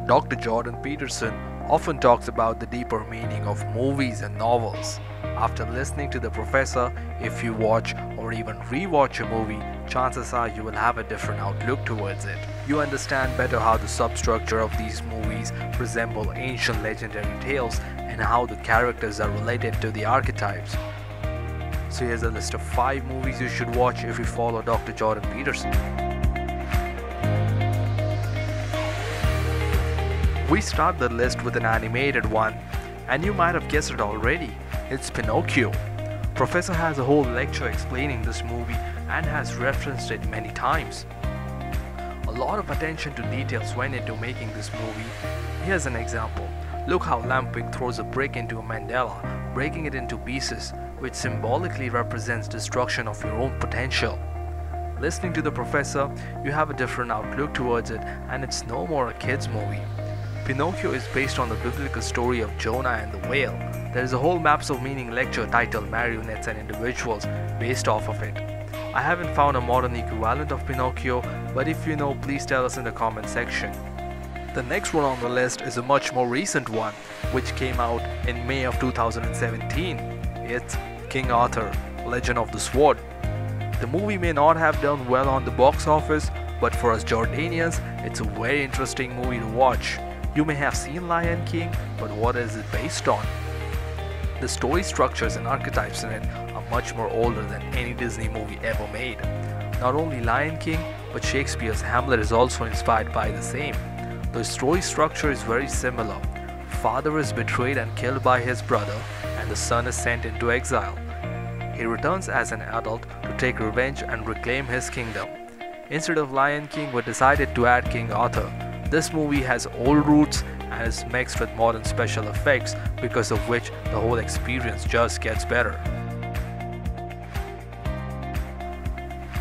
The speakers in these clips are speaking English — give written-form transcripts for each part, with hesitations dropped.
Dr. Jordan Peterson often talks about the deeper meaning of movies and novels. After listening to the professor, if you watch or even rewatch a movie, chances are you will have a different outlook towards it. You understand better how the substructure of these movies resemble ancient legendary tales and how the characters are related to the archetypes. So here's a list of 5 movies you should watch if you follow Dr. Jordan Peterson. We start the list with an animated one, and you might have guessed it already. It's Pinocchio. Professor has a whole lecture explaining this movie and has referenced it many times. A lot of attention to details went into making this movie. Here's an example. Look how Lampwick throws a brick into a mandala, breaking it into pieces, which symbolically represents destruction of your own potential. Listening to the professor, you have a different outlook towards it, and it's no more a kid's movie. Pinocchio is based on the biblical story of Jonah and the whale. There is a whole Maps of Meaning lecture titled Marionettes and Individuals based off of it. I haven't found a modern equivalent of Pinocchio, but if you know, please tell us in the comment section. The next one on the list is a much more recent one, which came out in May of 2017. It's King Arthur, Legend of the Sword. The movie may not have done well on the box office, but for us Jordanians, it's a very interesting movie to watch. You may have seen Lion King, but what is it based on? The story structures and archetypes in it are much more older than any Disney movie ever made. Not only Lion King, but Shakespeare's Hamlet is also inspired by the same. The story structure is very similar. Father is betrayed and killed by his brother, and the son is sent into exile. He returns as an adult to take revenge and reclaim his kingdom. Instead of Lion King, we decided to add King Arthur. This movie has old roots and is mixed with modern special effects, because of which the whole experience just gets better.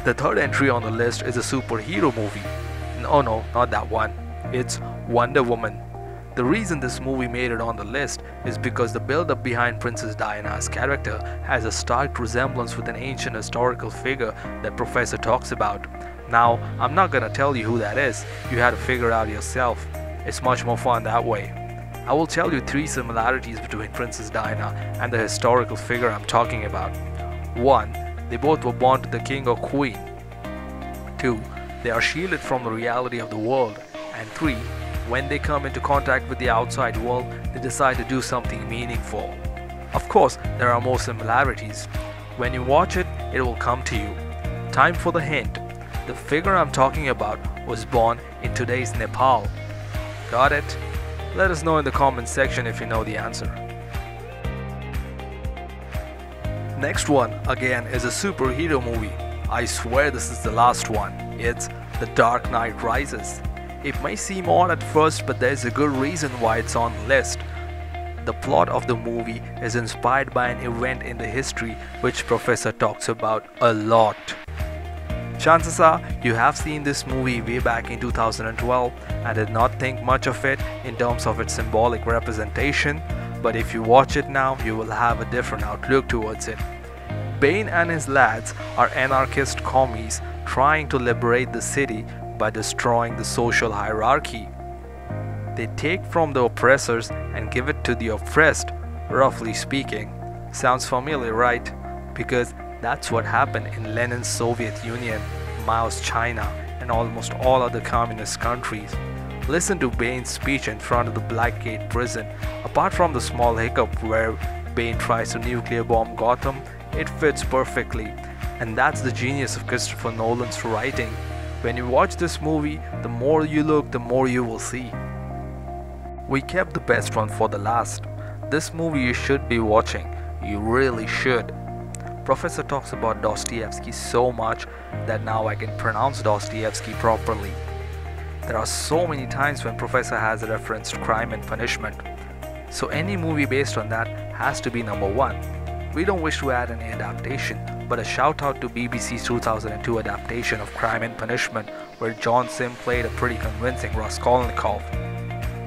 The third entry on the list is a superhero movie. No, not that one. It's Wonder Woman. The reason this movie made it on the list is because the build-up behind Princess Diana's character has a stark resemblance with an ancient historical figure that Professor talks about. Now, I'm not gonna tell you who that is, you had to figure out yourself. It's much more fun that way. I will tell you 3 similarities between Princess Diana and the historical figure I'm talking about. 1. They both were born to the king or queen. 2. They are shielded from the reality of the world. And 3. When they come into contact with the outside world, they decide to do something meaningful. Of course, there are more similarities. When you watch it, it will come to you. Time for the hint. The figure I'm talking about was born in today's Nepal. Got it? Let us know in the comment section if you know the answer. Next one again is a superhero movie. I swear this is the last one. It's The Dark Knight Rises. It may seem odd at first, but there's a good reason why it's on the list. The plot of the movie is inspired by an event in the history which Professor talks about a lot. Chances are you have seen this movie way back in 2012 and did not think much of it in terms of its symbolic representation, but if you watch it now, you will have a different outlook towards it. Bane and his lads are anarchist commies trying to liberate the city by destroying the social hierarchy. They take from the oppressors and give it to the oppressed, roughly speaking. Sounds familiar, right? Because that's what happened in Lenin's Soviet Union, Mao's China, and almost all other communist countries. Listen to Bane's speech in front of the Blackgate prison. Apart from the small hiccup where Bane tries to nuclear bomb Gotham, it fits perfectly. And that's the genius of Christopher Nolan's writing. When you watch this movie, the more you look, the more you will see. We kept the best one for the last. This movie you should be watching. You really should. Professor talks about Dostoevsky so much that now I can pronounce Dostoevsky properly. There are so many times when Professor has referenced Crime and Punishment. So any movie based on that has to be number 1. We don't wish to add any adaptation, but a shout out to BBC's 2002 adaptation of Crime and Punishment, where John Sim played a pretty convincing Raskolnikov.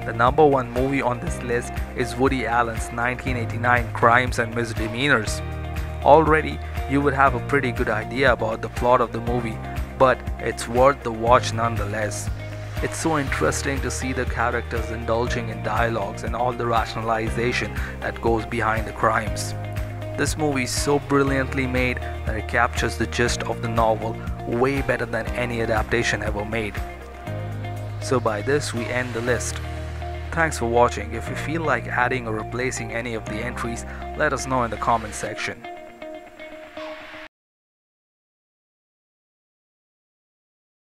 The number 1 movie on this list is Woody Allen's 1989 Crimes and Misdemeanors. Already, you would have a pretty good idea about the plot of the movie, but it's worth the watch nonetheless. It's so interesting to see the characters indulging in dialogues and all the rationalization that goes behind the crimes. This movie is so brilliantly made that it captures the gist of the novel way better than any adaptation ever made. So by this we end the list. Thanks for watching. If you feel like adding or replacing any of the entries, let us know in the comment section.